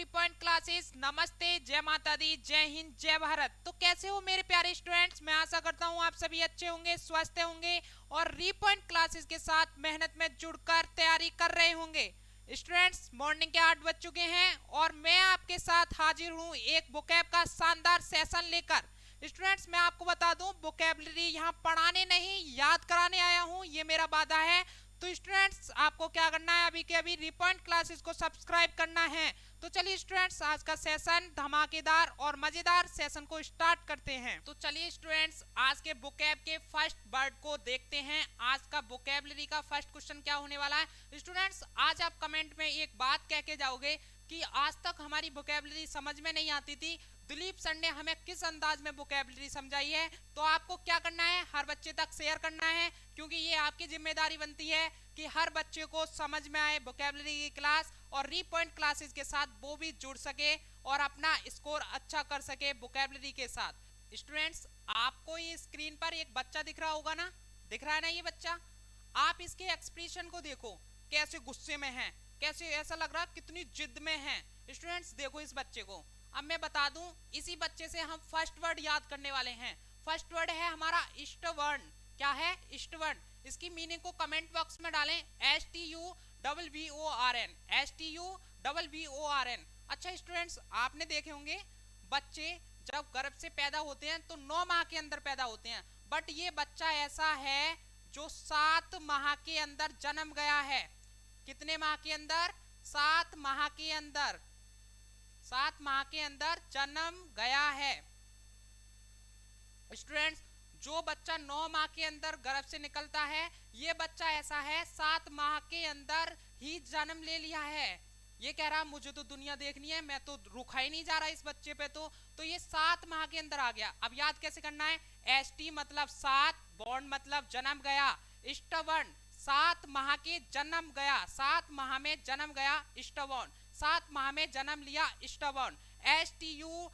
Point classes. नमस्ते, जय माता दी, जय हिंद, जय भारत। तो कैसे हो मेरे प्यारे स्टूडेंट्स? मैं आशा करता हूँ आप सभी अच्छे होंगे, स्वस्थ होंगे और रीपॉइंट क्लासेस के साथ मेहनत में जुड़कर तैयारी कर रहे होंगे। स्टूडेंट्स, मॉर्निंग के 8 बज चुके हैं और मैं आपके साथ हाजिर हूँ एक वोकैब का शानदार सेशन लेकर। स्टूडेंट्स, मैं आपको बता दूं, वोकैबुलरी यहाँ पढ़ाने नहीं याद कराने आया हूँ, ये मेरा वादा है। तो स्टूडेंट्स, आपको क्या करना है, अभी के अभी रीपॉइंट क्लासेस को सब्सक्राइब करना है। तो चलिए स्टूडेंट्स, आज का सेशन धमाकेदार और मजेदार सेशन को स्टार्ट करते हैं। तो चलिए स्टूडेंट्स, आज के वोकैब के फर्स्ट वर्ड को देखते हैं। आज का वोकैबुलरी का फर्स्ट क्वेश्चन क्या होने वाला है? स्टूडेंट्स, आज आप कमेंट में एक बात कह के जाओगे कि आज तक हमारी वोकैबुलरी समझ में नहीं आती थी, दिलीप सर ने हमें किस अंदाज में वोकैबुलरी समझाई है। तो आपको क्या करना है, हर बच्चे तक शेयर करना है, क्योंकि ये आपकी जिम्मेदारी बनती है कि हर बच्चे को समझ में आए वोकैबुलरी की क्लास और रीपॉइंट क्लासेस के साथ वो भी जुड़ सके और अपना स्कोर अच्छा कर सके वोकैबुलरी के साथ। स्टूडेंट्स, आपको ये स्क्रीन पर एक बच्चा दिख रहा होगा ना, दिख रहा है ना ये बच्चा? आप इसके एक्सप्रेशन को देखो, कैसे गुस्से में है, कैसे ऐसा लग रहा कितनी जिद में है। स्टूडेंट्स देखो इस बच्चे को। अब मैं बता दूं, इसी बच्चे से हम फर्स्ट वर्ड याद करने वाले हैं। फर्स्ट वर्ड है हमारा इष्टवर्ण। क्या है? इष्टवर्ण। इसकी मीनिंग को कमेंट बॉक्स में डालें। STUVVORN, STUVVORN। अच्छा स्टूडेंट्स, आपने देखे होंगे बच्चे जब गर्भ से पैदा होते हैं तो 9 माह के अंदर पैदा होते हैं, बट ये बच्चा ऐसा है जो 7 माह के अंदर जन्म गया है। कितने माह के अंदर? 7 माह के अंदर, 7 माह के अंदर जन्म गया है। स्टूडेंट्स, जो बच्चा 9 माह के अंदर गर्भ से निकलता है, ये बच्चा ऐसा है 7 माह के अंदर ही जन्म ले लिया है। ये कह रहा मुझे तो दुनिया देखनी है, मैं तो रुका ही नहीं जा रहा इस बच्चे पे। तो ये 7 माह के अंदर आ गया। अब याद कैसे करना है? ST मतलब 7, बॉर्न मतलब जन्म गया, इष्टवर्ण 7 माह के जन्म गया, 7 माह में जन्म गया इष्टवर्ण, 7 माह में जन्म लिया इष्टवर्ण। STUVVORN,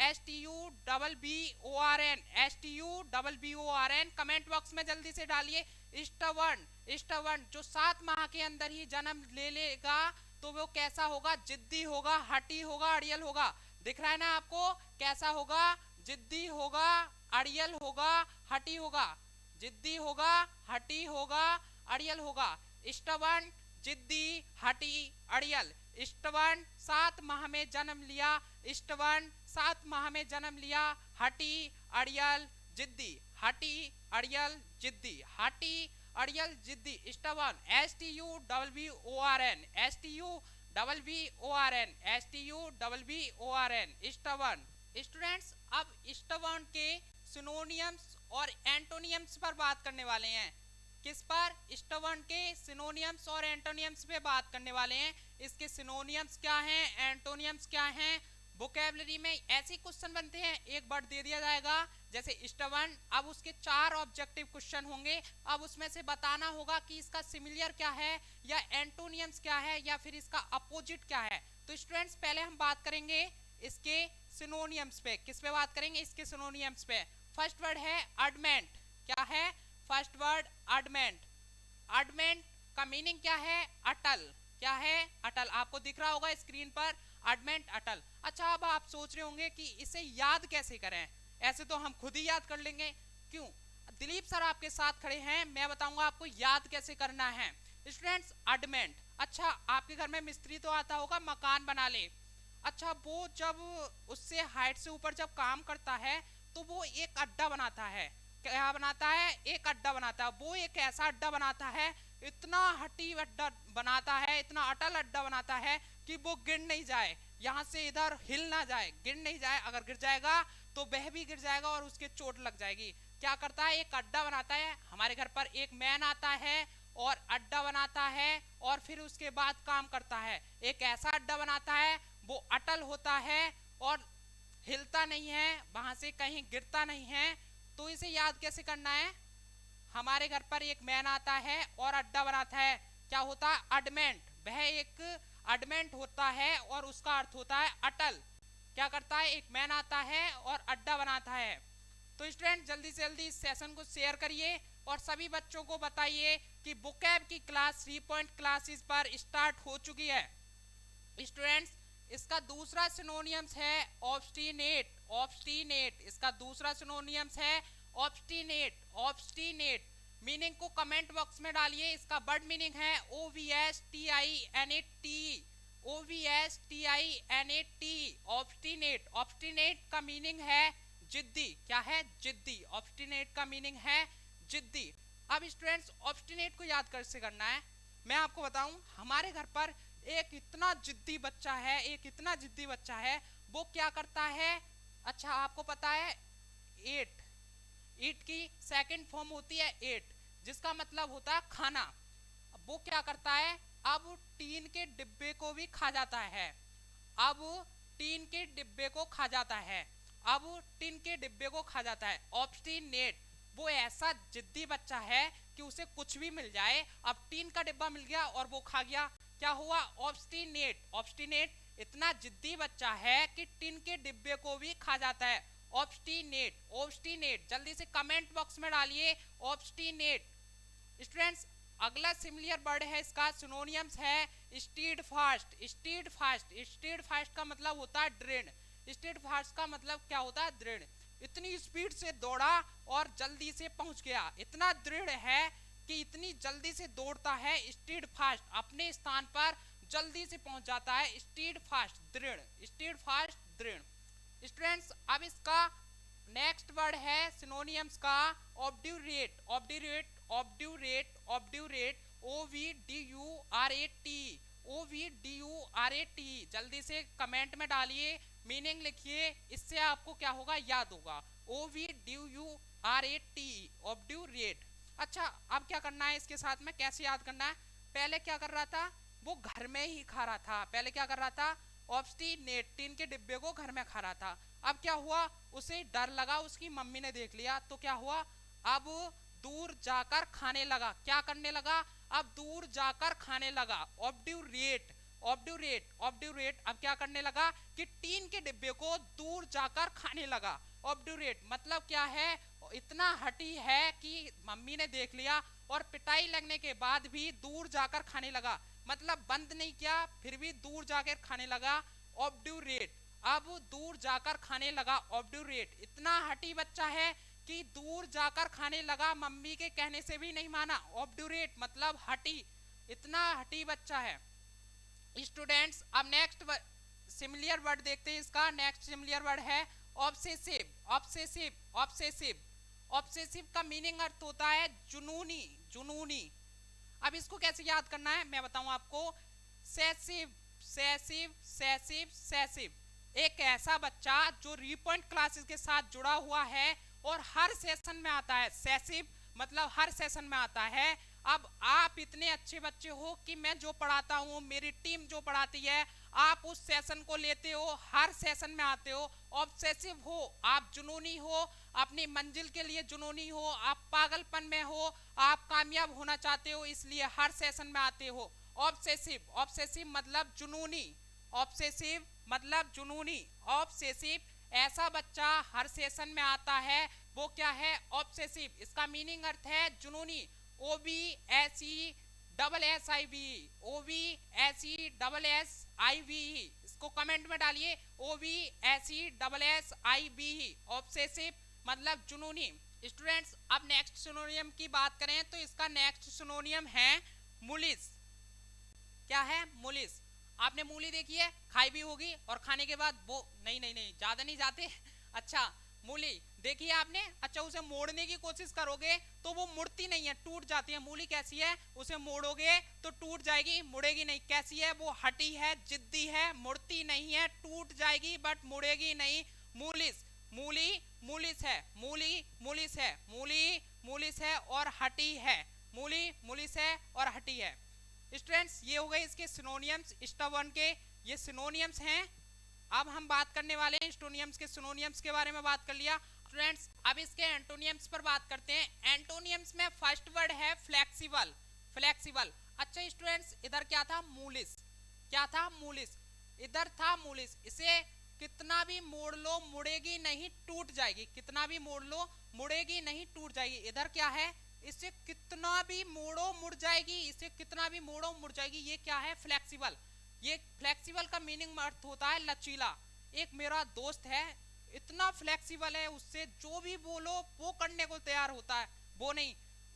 STUVVORN, STUVVORN। Comment box में जल्दी से डालिए इष्टवर्ण। इष्टवर्ण जो 7 माह के अंदर ही जन्म ले लेगा तो वो कैसा होगा? जिद्दी होगा, हठी होगा, अड़ियल होगा। दिख रहा है ना आपको? कैसा होगा? जिद्दी होगा, अड़ियल होगा, हठी होगा। जिद्दी होगा, हठी होगा, अड़ियल होगा। इष्टवर्ण जिद्दी, हठी, अड़ियल। इष्टवर्ण 7 माह में जन्म लिया, इष्टवर्ण 7 माह में जन्म लिया, हठी, अड़ियल, जिद्दी, हठी, अड़ियल, जिद्दी, हठी, अड़ियल, जिद्दी। इष्टवर्ण STUVVORN, STUVVORN, STUVVORN, इष्टवर्ण। स्टूडेंट्स, अब इष्टवर्ण के सिनोनियम्स और एंटोनियम्स पर बात करने वाले हैं। किस पर? इष्टवर्ण के सिनोनियम्स और एंटोनियम्स पे बात करने वाले हैं। इसके सिनोनियम्स क्या हैं, एंटोनियम्स क्या हैं। वोकैबुलरी में ऐसे क्वेश्चन बनते हैं, एक वर्ड दे दिया जाएगा जैसे इष्टवर्ण, अब उसके 4 ऑब्जेक्टिव क्वेश्चन होंगे। अब उसमें से बताना होगा कि इसका सिमिलियर क्या है या एंटोनियम्स क्या है या फिर इसका अपोजिट क्या है। तो स्टूडेंट्स, पहले हम बात करेंगे इसके सिनोनियम्स पे। किस पे बात करेंगे? इसके सिनोनियम्स पे। फर्स्ट वर्ड है अडमेंट। क्या है? First word अडमेंट। अडमेंट का मीनिंग क्या है? अटल। क्या है? अटल। आपको दिख रहा होगा स्क्रीन पर अडमेंट, अटल। अच्छा, अब आप सोच रहे होंगे कि इसे याद कैसे करें? ऐसे तो हम खुद ही याद कर लेंगे। क्यों? दिलीप सर आपके साथ खड़े हैं, मैं बताऊंगा आपको याद कैसे करना है। स्टूडेंट्स, अडमेंट। अच्छा, आपके घर में मिस्त्री तो आता होगा, मकान बना ले। अच्छा, वो जब उससे हाइट से ऊपर जब काम करता है तो वो एक अड्डा बनाता है। क्या बनाता है? एक अड्डा बनाता है। वो एक ऐसा अड्डा बनाता है, इतना हटी अड्डा बनाता है, इतना अटल अड्डा बनाता है कि वो गिर नहीं जाए, यहाँ से इधर हिल ना जाए, गिर नहीं जाए। अगर गिर जाएगा तो वह भी गिर जाएगा और उसके चोट लग जाएगी। क्या करता है? एक अड्डा बनाता है। हमारे घर पर एक मैन आता है और अड्डा बनाता है और फिर उसके बाद काम करता है। एक ऐसा अड्डा बनाता है, वो अटल होता है और हिलता नहीं है, वहां से कहीं गिरता नहीं है। तो इसे याद कैसे करना है? हमारे घर पर एक मैन आता है और अड्डा बनाता है, क्या होता है? अडमेंट। वह एक अडमेंट होता है और उसका अर्थ होता है अटल। क्या करता है? एक मैन आता है और अड्डा बनाता है। तो स्टूडेंट, जल्दी से जल्दी इस सेशन को शेयर करिए और सभी बच्चों को बताइए कि वोकैब की क्लास 3 पॉइंट क्लासेस पर स्टार्ट हो चुकी है। स्टूडेंट्स इसका दूसरा सिनोनियम्स है ऑब्स्टिनेट, ऑब्स्टिनेट। इसका दूसरा सिनोनियम्स है ऑब्स्टिनेट, ऑब्स्टिनेट। मीनिंग को कमेंट बॉक्स में डालिए। इसका वर्ड मीनिंग है OVSTINAT, OVSTINAT, ऑब्स्टिनेट। ऑब्स्टिनेट का मीनिंग है जिद्दी। क्या है? जिद्दी। ऑब्स्टिनेट का मीनिंग है जिद्दी। अब स्टूडेंट्स ऑब्स्टिनेट को याद कैसे करना है, मैं आपको बताऊं। हमारे घर पर एक इतना जिद्दी बच्चा है, एक इतना जिद्दी बच्चा है। वो क्या करता है? अच्छा आपको पता है एट, ईट की सेकंड फॉर्म होती है एट, जिसका मतलब होता है खाना। वो क्या करता है? अब टीन के डिब्बे को भी खा जाता है। अब टीन के डिब्बे को खा जाता है। अब टीन के डिब्बे को खा जाता है। ऑब्स्टिनेट, वो ऐसा जिद्दी बच्चा है कि उसे कुछ भी मिल जाए। अब टीन का डिब्बा मिल गया और वो खा गया, क्या हुआ? ऑब्स्टिनेट। ऑब्स्टिनेट इतना जिद्दी बच्चा है कि टीन के डिब्बे को भी खा जाता है। Obstinate, obstinate. जल्दी से कमेंट बॉक्स में डालिए ऑब्स्टिनेट। स्टूडेंट्स अगला सिमिलर वर्ड है, इसका सिनोनियम्स है stead fast, stead fast. Stead fast का मतलब होता है दृढ़। स्टीड फास्ट का मतलब क्या होता है? दृढ़। इतनी स्पीड से दौड़ा और जल्दी से पहुंच गया। इतना दृढ़ है कि इतनी जल्दी से दौड़ता है। स्टीड फास्ट, अपने स्थान पर जल्दी से पहुंच जाता है। स्टीड फास्ट, दृढ़। स्टीड फास्ट, दृढ़। स्टूडेंट्स अब इसका नेक्स्ट वर्ड है सिनोनियम्स का obdurate, obdurate, obdurate, obdurate. OVDURAT, OVDURAT। जल्दी से कमेंट में डालिए, मीनिंग लिखिए, इससे आपको क्या होगा? याद होगा। OVDURAT, obdurate. अच्छा अब क्या करना है इसके साथ में, कैसे याद करना है? पहले क्या कर रहा था? वो घर में ही खा रहा था। पहले क्या कर रहा था? ऑब्स्टिनेट, टीन के डिब्बे को घर में खा रहा था। अब क्या हुआ? उसे डर लगा, उसकी मम्मी ने देख लिया, तो क्या हुआ? अब दूर जाकर खाने लगा। क्या करने लगा? अब दूर जाकर खाने लगा। Obdurate, obdurate, obdurate. अब क्या करने लगा कि टीन के डिब्बे को दूर जाकर खाने लगा। ऑब्ड्यूरेट मतलब क्या है? इतना हठी है कि मम्मी ने देख लिया और पिटाई लगने के बाद भी दूर जाकर खाने लगा। मतलब बंद नहीं किया, फिर भी दूर जाकर खाने लगा। ऑब्ड्यूरेट, अब दूर जाकर खाने लगा। ऑब्ड्यूरेट, इतना हठी बच्चा है कि दूर जाकर खाने लगा, मम्मी के कहने से भी नहीं माना। ऑब्ड्यूरेट मतलब हठी, इतना हठी बच्चा है। स्टूडेंट्स अब नेक्स्ट सिमिलर वर्ड देखते हैं। इसका नेक्स्ट सिमिलर वर्ड है ऑब्सेसिव, ऑब्सेसिव, ऑब्सेसिव। ऑब्सेसिव का मीनिंग अर्थ होता है जुनूनी, जुनूनी। अब इसको कैसे याद करना है मैं बताऊं आपको। सेसिव, सेसिव, सेसिव, सेसिव। एक ऐसा बच्चा जो रीपॉइंट क्लासेस के साथ जुड़ा हुआ है और हर सेशन में आता है। सेसिव मतलब हर सेशन में आता है। अब आप इतने अच्छे बच्चे हो कि मैं जो पढ़ाता हूँ, मेरी टीम जो पढ़ाती है, आप उस सेशन को लेते हो, हर सेशन में आते हो। ऑब्सेसिव हो, आप जुनूनी हो, अपनी मंजिल के लिए जुनूनी हो, आप पागलपन में हो, आप कामयाब होना चाहते हो, इसलिए हर सेशन में आते हो। ऑब्सेसिव, ऑब्सेसिव मतलब जुनूनी। ऑब्सेसिव मतलब जुनूनी। ऑब्सेसिव ऐसा बच्चा हर सेशन में आता है, वो क्या है? ऑब्सेसिव। इसका मीनिंग अर्थ है जुनूनी। OBSESSIV, OBSESSIV। इसको कमेंट में डालिए OBSESSIV। ऑब्सेसिव मतलब जुनूनी। स्टूडेंट्स अब नेक्स्ट सिनोनियम की बात करें तो इसका नेक्स्ट सिनोनियम है मुलिस। क्या है? मुलिस। आपने मूली देखी है, खाई भी होगी, और खाने के बाद वो नहीं नहीं नहीं ज्यादा नहीं जाते। अच्छा मूली देखिए आपने, अच्छा उसे मोड़ने की कोशिश करोगे तो वो मुड़ती नहीं है, टूट जाती है। मूली कैसी है? उसे मोड़ोगे तो टूट जाएगी, मुड़ेगी नहीं। कैसी है? वो हटी है, जिद्दी है, मुड़ती नहीं है, टूट जाएगी बट मुड़ेगी नहीं। मूलिस, मूली मूलिस है, मूली मूलिस है, मूली मूलिस है और हटी है। मूली मूलिस है और हटी है। स्टूडेंट्स ये हो गए इसके सिनोनियम्स, स्टबर्न के ये सिनोनियम्स हैं। अब हम बात करने वाले हैं स्टोनियम्स के सिनोनियम्स के बारे में बात कर लिया। स्टूडेंट्स अब इसके एंटोनियम्स पर बात करते हैं। एंटोनियम्स में फर्स्ट वर्ड है फ्लेक्सिबल, फ्लेक्सिबल। अच्छा स्टूडेंट्स इधर क्या था? मूलिस। क्या था? मूलिस। इधर था मूलिस। इसे कितना भी मोड़ लो मुड़ेगी नहीं, टूट जाएगी। कितना भी मोड़ लो मुड़ेगी नहीं, टूट जाएगी। इधर क्या है? इसे कितना भी मोड़ो मुड़ जाएगी, इसे कितना भी मोड़ो मुड़ जाएगी। ये क्या है? फ्लेक्सिबल। ये फ्लेक्सिबल का मीनिंग अर्थ होता है लचीला। एक मेरा दोस्त है, इतना फ्लेक्सिबल है, उससे जो भी बोलो वो करने को तैयार होता है। वो नहीं,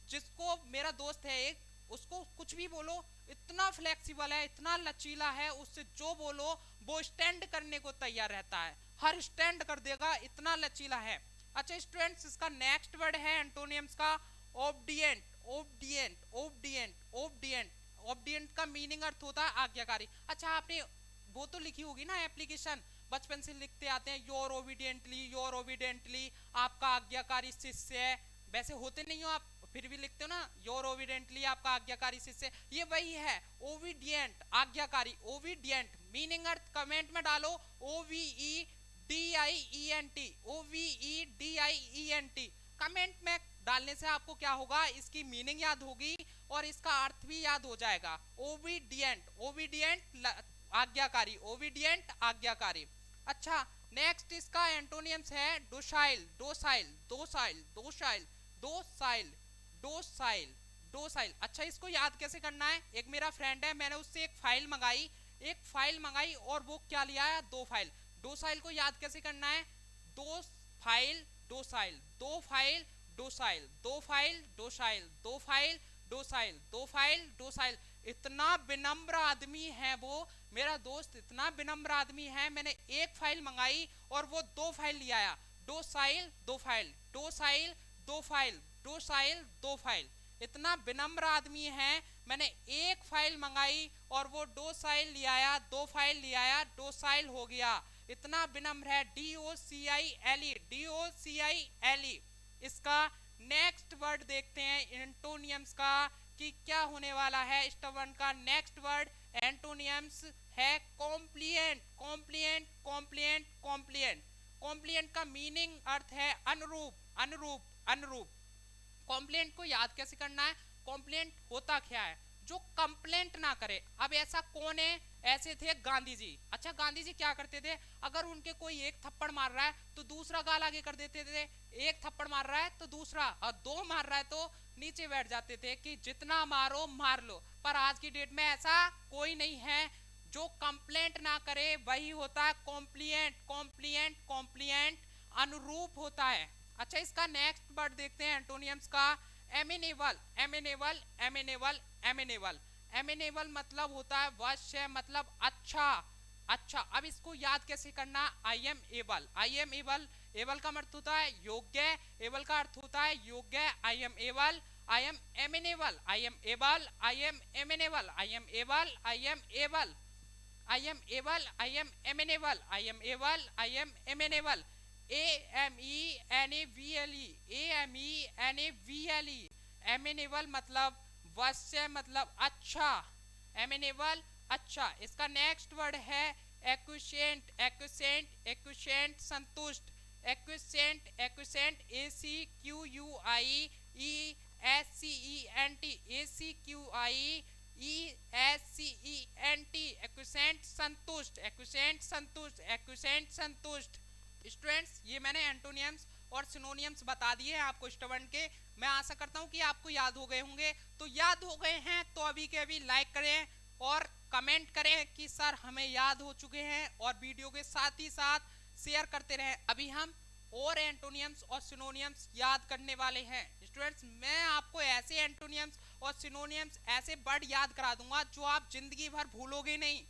जिसको मेरा दोस्त है एक, उसको कुछ भी बोलो, इतना फ्लेक्सिबल है, इतना लचीला है, उससे जो बोलो वो स्टैंड करने को तैयार रहता है, हर स्टैंड कर देगा, इतना लचीला है। अच्छा स्टूडेंट्स, इसका नेक्स्ट वर्ड है एंटोनियम्स का ओबडिएंट। ओबडिएंट ओबडिएंट ओबडिएंट ओबडिएंट का मीनिंग अर्थ होता है आज्ञाकारी। अच्छा आपने वो तो लिखी होगी ना एप्लीकेशन, बचपन से लिखते आते हैं योर ओबीडियंटली, योर ओबीडियंटली, आपका आज्ञाकारी शिष्य है। वैसे होते नहीं हो आप, फिर भी लिखते हो ना योर ओबीडियंटली, आपका आज्ञाकारी शिष्य। ये वही है ओबीडियंट, आज्ञाकारी। ओबीडियंट मीनिंग अर्थ कमेंट में डालो, OVEDIENT, OVEDIENT कमेंट में डालने से आपको क्या होगा, इसकी मीनिंग याद होगी और इसका अर्थ भी याद हो जाएगा। ओबीडियंट, ओबीडियंट आज्ञाकारी, ओबीडियंट आज्ञाकारी। अच्छा नेक्स्ट इसका एंटोनियम्स है docile. Docile docile docile docile docile docile. अच्छा इसको याद कैसे करना है, एक मेरा फ्रेंड है, मैंने उससे एक फाइल मंगाई और वो क्या लिया है, 2 फाइल। डोसाइल को याद कैसे करना है, 2 file docile, 2 file docile, 2 file docile, 2 file docile, 2 file docile. इतना विनम्र आदमी है वो मेरा दोस्त, इतना विनम्र आदमी है, मैंने एक फाइल मंगाई और वो 2 फाइल ले आया। Docile 2 file, docile 2 file, docile 2 file. इतना विनम्र आदमी है, मैंने एक फाइल मंगाई और वो डोसाइल ले आया, 2 फाइल ले आया, डोसाइल हो गया। इतना विनम्र है, DOCILE, DOCILE। इसका नेक्स्ट वर्ड देखते हैं एंटोनियम्स का कि क्या होने वाला है। स्टबर्न का नेक्स्ट वर्ड एंटोनियम्स है कॉम्प्लिएंट। कॉम्प्लिएंट कॉम्प्लिएंट कॉम्प्लिएंट कॉम्प्लिएंट का मीनिंग अर्थ है अनुरूप, अनुरूप, अनुरूप। कॉम्प्लेंट को याद कैसे करना है, कॉम्प्लेंट होता क्या है, जो कंप्लेंट ना करे। अब ऐसा कौन है, ऐसे थे गांधी जी। अच्छा गांधी जी क्या करते थे, अगर उनके कोई एक थप्पड़ मार रहा है तो दूसरा गाल आगे कर देते थे, एक थप्पड़ मार रहा है तो दूसरा, और 2 मार रहा है तो नीचे बैठ जाते थे कि जितना मारो मार लो। पर आज की डेट में ऐसा कोई नहीं है, जो कंप्लेंट ना करे वही होता है कॉम्प्लिएंट। कॉम्प्लिएंट कॉम्प्लिएंट अनुरूप होता है। अच्छा इसका नेक्स्ट वर्ड देखते हैं एंटोनियम्स का amenable. Amenable amenable amenable amenable मतलब होता है वश्य, मतलब अच्छा। अच्छा अब इसको याद कैसे करना, I am able. I am able, able का अर्थ होता है योग्य, एबल का अर्थ होता है योग्य। I am able, I am amenable, I am able, I am amenable, I am able, I am able, I am able, I am amenable, I am able, I am amenable. AMENABLE, AMENABLE amenable मतलब वश्य, मतलब अच्छा। Amenable अच्छा। इसका next word है एक्विसेंट। एक्विसेंट एक्विसेंट संतुष्ट। एक्विसेंट एक्विसेंट ACQUIESCENT, ACQUIESCENT एक्विसेंट संतुष्ट, एक्विसेंट संतुष्ट, एक्विसेंट संतुष्ट। स्टूडेंट्स ये मैंने एंटोनियम्स और सिनोनियम्स बता दिए हैं आपको स्टबर्न के। मैं आशा करता हूँ कि आपको याद हो गए होंगे। तो याद हो गए हैं तो अभी के अभी लाइक करें और कमेंट करें कि सर हमें याद हो चुके हैं, और वीडियो के साथ ही साथ शेयर करते रहें। अभी हम और एंटोनियम्स और सिनोनियम्स याद करने वाले हैं। स्टूडेंट्स मैं आपको ऐसे एंटोनियम्स और सिनोनियम्स, ऐसे वर्ड याद करा दूंगा जो आप जिंदगी भर भूलोगे नहीं।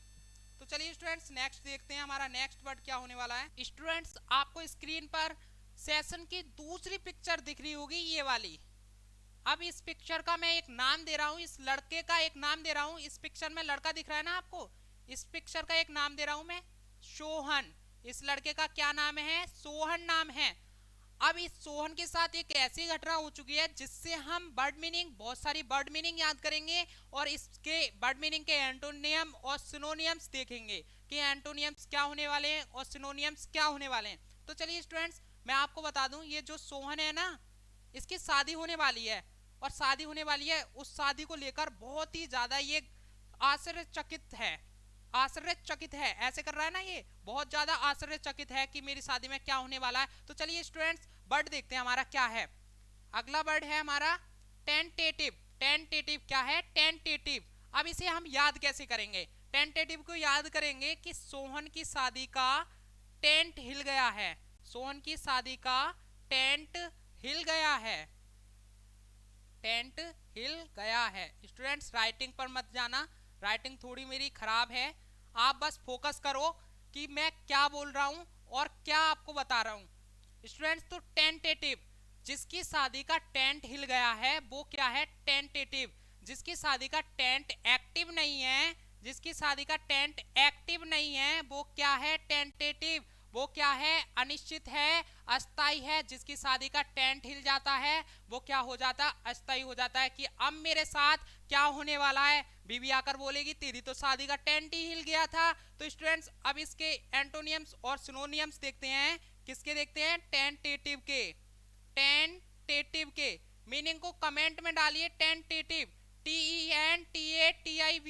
तो चलिए स्टूडेंट्स नेक्स्ट देखते हैं, हमारा नेक्स्ट वर्ड क्या होने वाला है। स्टूडेंट्स आपको स्क्रीन पर सेशन की दूसरी पिक्चर दिख रही होगी, ये वाली। अब इस पिक्चर का मैं एक नाम दे रहा हूँ, इस लड़के का एक नाम दे रहा हूँ। इस पिक्चर में लड़का दिख रहा है ना आपको, इस पिक्चर का एक नाम दे रहा हूँ मैं, सोहन। इस लड़के का क्या नाम है, सोहन नाम है। अब इस सोहन के साथ एक ऐसी घटना हो चुकी है जिससे हम वर्ड मीनिंग, बहुत सारी वर्ड मीनिंग याद करेंगे और इसके वर्ड मीनिंग के एंटोनियम और सिनोनियम्स देखेंगे कि एंटोनियम्स क्या होने वाले हैं और सिनोनियम्स क्या होने वाले हैं। तो चलिए स्टूडेंट्स मैं आपको बता दूं, ये जो सोहन है ना, इसकी शादी होने वाली है, और शादी होने वाली है, उस शादी को लेकर बहुत ही ज्यादा ये आश्चर्यचकित है। आश्चर्यचकित है, ऐसे कर रहा है ना, ये बहुत ज्यादा आश्चर्यचकित है कि मेरी शादी में क्या होने वाला है। तो चलिए स्टूडेंट्स वर्ड देखते हैं हमारा क्या है। अगला वर्ड है हमारा टेंटेटिव। टेंटेटिव क्या है, टेंटेटिव। अब इसे हम याद कैसे करेंगे, टेंटेटिव को याद करेंगे कि सोहन की शादी का टेंट हिल गया है, सोहन की शादी का टेंट हिल गया है, टेंट हिल गया है। स्टूडेंट्स राइटिंग पर मत जाना, राइटिंग थोड़ी मेरी खराब है, आप बस फोकस करो कि मैं क्या बोल रहा हूं और क्या आपको बता रहा हूं। स्टूडेंट्स तो टेंटेटिव, जिसकी शादी का टेंट हिल गया है वो क्या है, टेंटेटिव। जिसकी शादी का टेंट एक्टिव नहीं है, जिसकी शादी का टेंट एक्टिव नहीं है वो क्या है, टेंटेटिव। वो क्या है, अनिश्चित है, अस्थाई है। जिसकी शादी का टेंट हिल जाता है वो क्या हो जाता, अस्थाई हो जाता है। कि अब मेरे साथ क्या होने वाला है, बीवी आकर बोलेगी तेरी तो शादी का टेंट ही हिल गया था। तो स्टूडेंट्स अब इसके एंटोनियम्स और सिनोनियम्स देखते हैं। किसके देखते हैं, टेंटेटिव के। टेंटेटिव के मीनिंग को कमेंट में डालिए। Tentative, TENTATIV,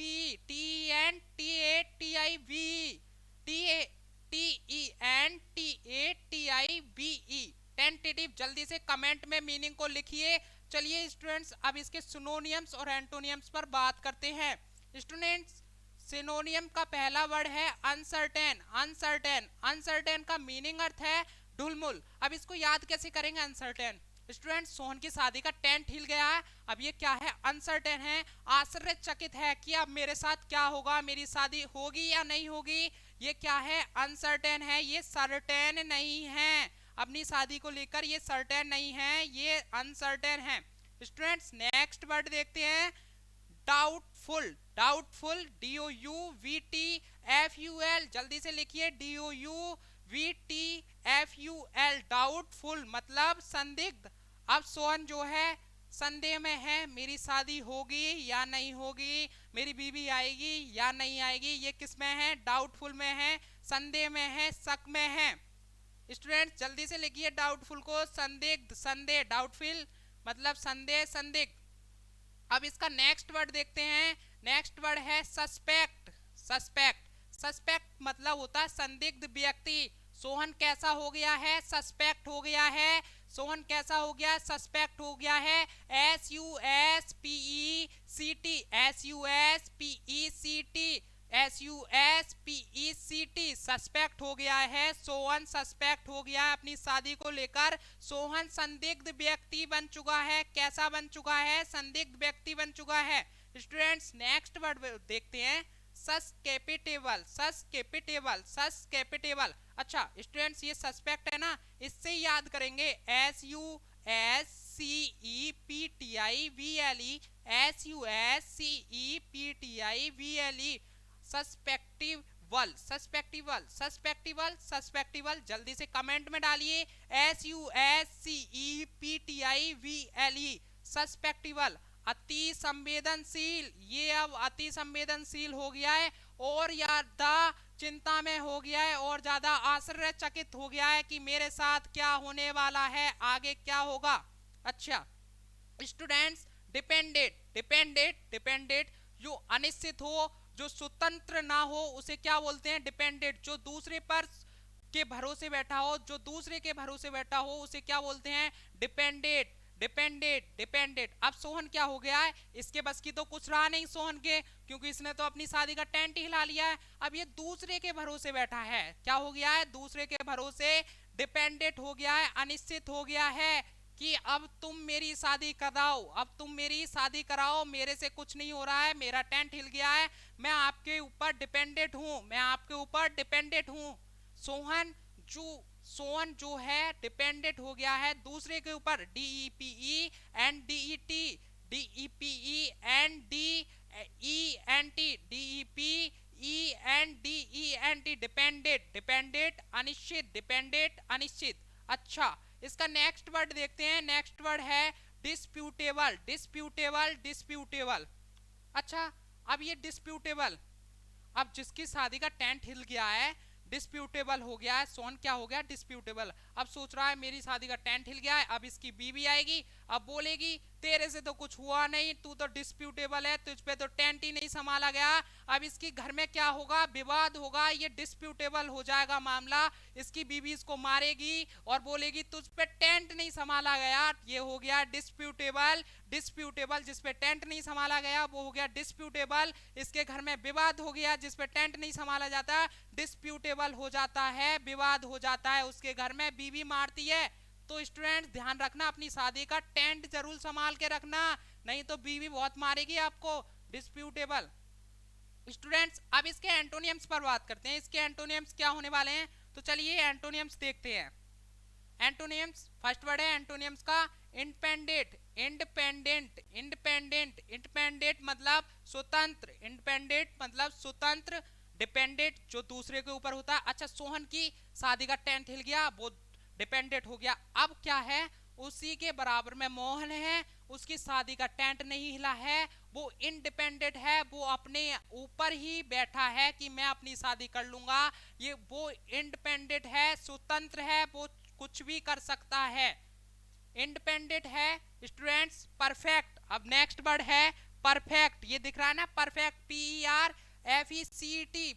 TENTATIV, TENTATIVE, tentative. जल्दी से कमेंट में मीनिंग को लिखिए। चलिए स्टूडेंट्स अब इसके सिनोनियम्स और एंटोनियम्स पर बात करते हैं। स्टूडेंट्स सिनोनियम का पहला वर्ड है अनसर्टेन। अनसर्टेन, अनसर्टेन का मीनिंग अर्थ है ढुलमुल। अब इसको याद कैसे करेंगे अनसर्टेन। स्टूडेंट सोहन की शादी का टेंट हिल गया है, अब ये क्या है, अनसर्टेन है, आश्चर्यचकित है कि अब मेरे साथ क्या होगा, मेरी शादी होगी या नहीं होगी। ये क्या है, अनसर्टेन है, ये सर्टेन नहीं है। अपनी शादी को लेकर ये सर्टेन नहीं है, ये अनसर्टेन है। स्टूडेंट्स नेक्स्ट वर्ड देखते हैं, डाउटफुल। डाउटफुल, DOUVTFUL, जल्दी से लिखिए, DOUVTFUL, डाउटफुल मतलब संदिग्ध। अब सोहन जो है संदेह में है, मेरी शादी होगी या नहीं होगी, मेरी बीवी आएगी या नहीं आएगी। ये किस में है, डाउटफुल में है, संदेह में है, शक में है। स्टूडेंट्स जल्दी से लिखिए डाउटफुल को, संदिग्ध, संदेह, डाउटफुल मतलब संदेह, संदिग्ध। अब इसका नेक्स्ट वर्ड देखते हैं। नेक्स्ट वर्ड है सस्पेक्ट। सस्पेक्ट, सस्पेक्ट मतलब होता है संदिग्ध व्यक्ति। सोहन कैसा हो गया है, सस्पेक्ट हो गया है। सोहन कैसा हो गया, सस्पेक्ट हो गया है। SUSPECT, SUSPECT, SUSPECT, सस्पेक्ट हो गया है। सोहन सस्पेक्ट हो गया है अपनी शादी को लेकर। सोहन संदिग्ध व्यक्ति बन चुका है। कैसा बन चुका है, संदिग्ध व्यक्ति बन चुका है। स्टूडेंट्स नेक्स्ट वर्ड देखते हैं, सस्केपिटेबल। सस्केपिटेबल, सस्केपिटेबल। अच्छा स्टूडेंट्स ये सस्पेक्ट है ना, इससे याद करेंगे SUSCEPTIVLE, SUSCEPTIVLE, सस्पेक्टिवल, सस्पेक्टिवल, सस्पेक्टिवल, सस्पेक्टिवल। जल्दी से कमेंट में डालिए SUSCEPTIVLE, सस्पेक्टिवल। अति संवेदनशील, ये अब अति संवेदनशील हो गया है और ज्यादा चिंता में हो गया है और ज्यादा आश्चर्यचकित हो गया है कि मेरे साथ क्या होने वाला है, आगे क्या होगा। अच्छा स्टूडेंट्स डिपेंडेंट, डिपेंडेंट, डिपेंडेंट जो अनिश्चित हो, जो स्वतंत्र ना हो उसे क्या बोलते हैं, डिपेंडेंट। जो दूसरे पर के भरोसे बैठा हो, जो दूसरे के भरोसे बैठा हो उसे क्या बोलते हैं, डिपेंडेंट, डिपेंडेंट, डिपेंडेंट। अब सोहन क्या हो गया है, इसके बस की तो कुछ रहा नहीं सोहन के, क्योंकि इसने तो अपनी शादी का टेंट हिला लिया है। अब ये दूसरे के भरोसे बैठा है, क्या हो गया है, दूसरे के भरोसे डिपेंडेंट हो गया है, अनिश्चित हो गया है कि अब तुम मेरी शादी कराओ, अब तुम मेरी शादी कराओ, मेरे से कुछ नहीं हो रहा है, मेरा टेंट हिल गया है, मैं आपके ऊपर डिपेंडेंट हूं, मैं आपके ऊपर डिपेंडेंट हूं। सोहन जो है डिपेंडेंट हो गया है दूसरे के ऊपर, DEPE and DET, DEPE and DENT, DEPE and DENT, dependent, dependent, अनिश्चित, डिपेंडेंट, अनिश्चित। अच्छा इसका नेक्स्ट वर्ड देखते हैं। नेक्स्ट वर्ड है डिस्प्यूटेबल, डिस्प्यूटेबल, डिस्प्यूटेबल। अच्छा अब ये डिस्प्यूटेबल, अब जिसकी शादी का टेंट हिल गया है, डिस्प्यूटेबल हो गया है, सोहन क्या हो गया, डिस्प्यूटेबल। अब सोच रहा है मेरी शादी का टेंट हिल गया है। अब इसकी बीवी आएगी, अब बोलेगी तेरे से तो कुछ हुआ नहीं, तू तो डिस्प्यूटेबल है, तुझ पे तो टेंट ही नहीं संभाला गया। अब इसकी घर में क्या होगा, विवाद होगा, ये डिस्प्यूटेबल हो जाएगा मामला। इसकी बीवी इसको मारेगी और बोलेगी तुझ पे टेंट नहीं संभाला गया, ये हो गया डिस्प्यूटेबल। डिस्प्यूटेबल जिस पे टेंट नहीं संभाला गया वो हो गया डिस्प्यूटेबल। इसके घर में विवाद हो गया, जिस पे टेंट नहीं संभाला जाता डिस्प्यूटेबल हो जाता है, विवाद हो जाता है। उसके घर में बीवी मारती है। तो स्टूडेंट ध्यान रखना, अपनी शादी का टेंट जरूर संभाल के रखना, नहीं तो बीवी बहुत मारेगी आपको। डिस्प्यूटेबल। स्टूडेंट्स अब इसके एंटोनियम्स पर बात करते हैं, इसके एंटोनियम्स क्या होने वाले हैं। तो चलिए एंटोनियम्स देखते हैं। एंटोनियम्स फर्स्ट वर्ड है एंटोनियम्स का इंडिपेंडेंट। इंडिपेंडेंट इंडिपेंडेंट इंडिपेंडेंट मतलब स्वतंत्र, इंडिपेंडेंट मतलब स्वतंत्र। डिपेंडेंट जो दूसरे के ऊपर होता है। अच्छा, सोहन की शादी का टेंट हिल गया, वो डिपेंडेंट हो गया। अब क्या है, उसी के बराबर में मोहन है, उसकी शादी का टेंट नहीं हिला है, वो इंडिपेंडेंट है, वो अपने ऊपर ही बैठा है कि मैं अपनी शादी कर लूंगा। ये वो इंडिपेंडेंट है, स्वतंत्र है, वो कुछ भी कर सकता है, इंडिपेंडेंट है। Students perfect. अब नेक्स्ट वर्ड है परफेक्ट, ये दिख रहा है ना perfect, PERFECT,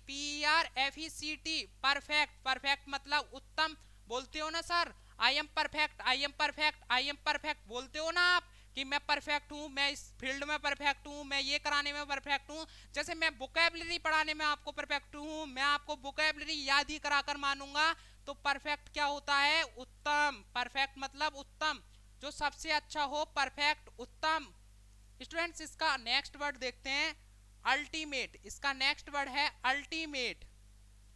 PERFECT perfect. Perfect मतलब उत्तम। बोलते हो ना sir I am perfect, I am perfect, I am perfect, बोलते हो ना आप कि मैं परफेक्ट हूँ, मैं इस फील्ड में परफेक्ट हूँ, मैं ये कराने में परफेक्ट हूँ। जैसे मैं वोकैबुलरी पढ़ाने में आपको परफेक्ट हूँ, मैं आपको वोकैबुलरी याद ही कराकर मानूंगा। तो परफेक्ट क्या होता है, उत्तम। परफेक्ट मतलब उत्तम, जो सबसे अच्छा हो, परफेक्ट उत्तम। स्टूडेंट्स इसका नेक्स्ट वर्ड देखते हैं अल्टीमेट। इसका नेक्स्ट वर्ड है अल्टीमेट।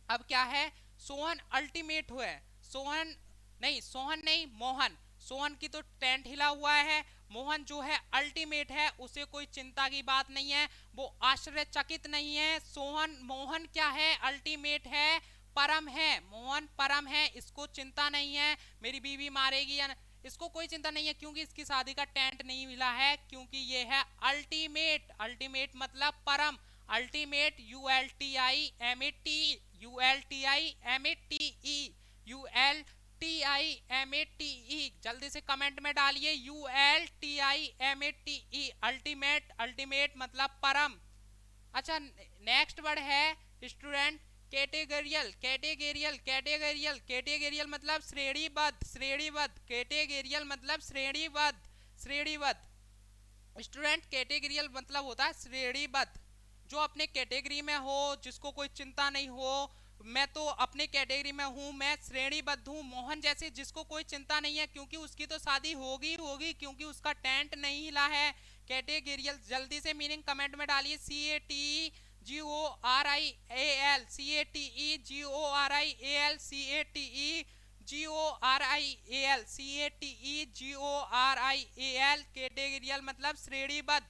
अब क्या है, सोहन अल्टीमेट हुआ है, सोहन नहीं, सोहन नहीं मोहन, सोहन की तो टेंट हिला हुआ है, मोहन जो है अल्टीमेट है, उसे कोई चिंता की बात नहीं है, वो आश्चर्यचकित नहीं है। सोहन मोहन क्या है, अल्टीमेट है, परम है, मोहन परम है, इसको चिंता नहीं है मेरी बीवी मारेगी या इसको कोई चिंता नहीं है, क्योंकि इसकी शादी का टेंट नहीं मिला है, क्योंकि ये है अल्टीमेट। अल्टीमेट मतलब परम, अल्टीमेट ULTIMAT, ULTIMATE, ULTIMATE, जल्दी से कमेंट में डालिए ULTIMATE, अल्टीमेट। अल्टीमेट मतलब परम। अच्छा, नेक्स्ट वर्ड है स्टूडेंट कैटेगरियल। कैटेगरियल कैटेगरियल कैटेगरियल मतलब श्रेणीबद्ध, श्रेणीबद्ध, कैटेगरियल मतलब श्रेणीबद्ध, श्रेणीबद्ध। स्टूडेंट कैटेगरियल मतलब होता है श्रेणीबद्ध, जो अपने कैटेगरी में हो, जिसको कोई चिंता नहीं हो, मैं तो अपने कैटेगरी में हूँ, मैं श्रेणीबद्ध हूँ। मोहन जैसे जिसको कोई चिंता नहीं है, क्योंकि उसकी तो शादी होगी होगी, क्योंकि उसका टेंट नहीं हिला है। कैटेगरियल जल्दी से मीनिंग कमेंट में डालिए CATEGORIAL, CATEGORIAL, CATEGORIAL, CATEGORIAL, कैटेगरियल मतलब श्रेणीबद्ध।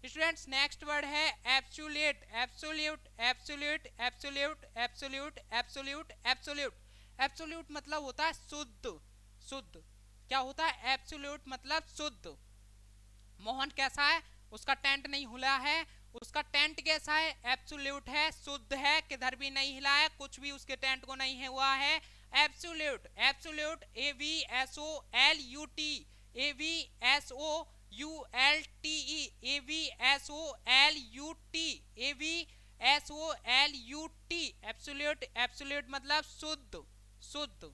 स्टूडेंट्स नेक्स्ट वर्ड है absolute. Absolute absolute absolute absolute absolute absolute. Absolute मतलब होता है शुद्ध, शुद्ध। क्या होता है, एब्सोल्यूट मतलब शुद्ध। मोहन कैसा है, उसका टेंट नहीं हिला है, उसका टेंट कैसा है, एब्सोल्यूट है, शुद्ध है, किधर भी नहीं हिला है, कुछ भी उसके टेंट को नहीं हुआ है। Absolute, absolute, ABSOLUT, ABSOULTE, ABSOLUT, ABSOLUT, absolute. Absolute मतलब शुद्ध, शुद्ध।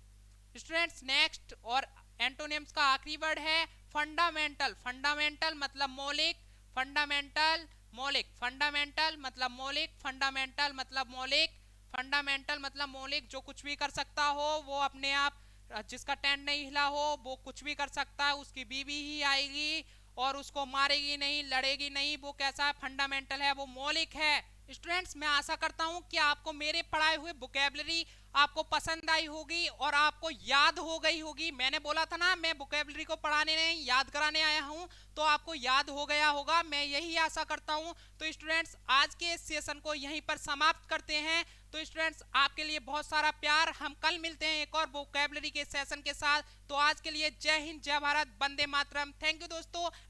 स्टूडेंट्स नेक्स्ट और एंटोनिम्स का आखिरी वर्ड है फंडामेंटल। फंडामेंटल मतलब मौलिक, फंडामेंटल मौलिक, फंडामेंटल मतलब मौलिक, फंडामेंटल मतलब मौलिक, फंडामेंटल मतलब मौलिक, जो कुछ भी कर सकता हो, वो अपने आप, जिसका टेंट नहीं हिला हो वो कुछ भी कर सकता है, उसकी बीवी ही आएगी और उसको मारेगी नहीं, लड़ेगी नहीं। वो कैसा है, फंडामेंटल है, वो मौलिक है। स्टूडेंट्स मैं आशा करता हूं कि आपको मेरे पढ़ाए हुए वोकैबुलरी आपको पसंद आई होगी और आपको याद हो गई होगी। मैंने बोला था ना मैं वोकैबुलरी को पढ़ाने नहीं याद कराने आया हूं, तो आपको याद हो गया होगा, मैं यही आशा करता हूं। तो स्टूडेंट्स आज के इस सेशन को यहीं पर समाप्त करते हैं। तो स्टूडेंट्स आपके लिए बहुत सारा प्यार, हम कल मिलते हैं एक और वोकैबुलरी के सेशन के साथ। तो आज के लिए जय हिंद, जय भारत, वंदे मातरम। थैंक यू दोस्तों।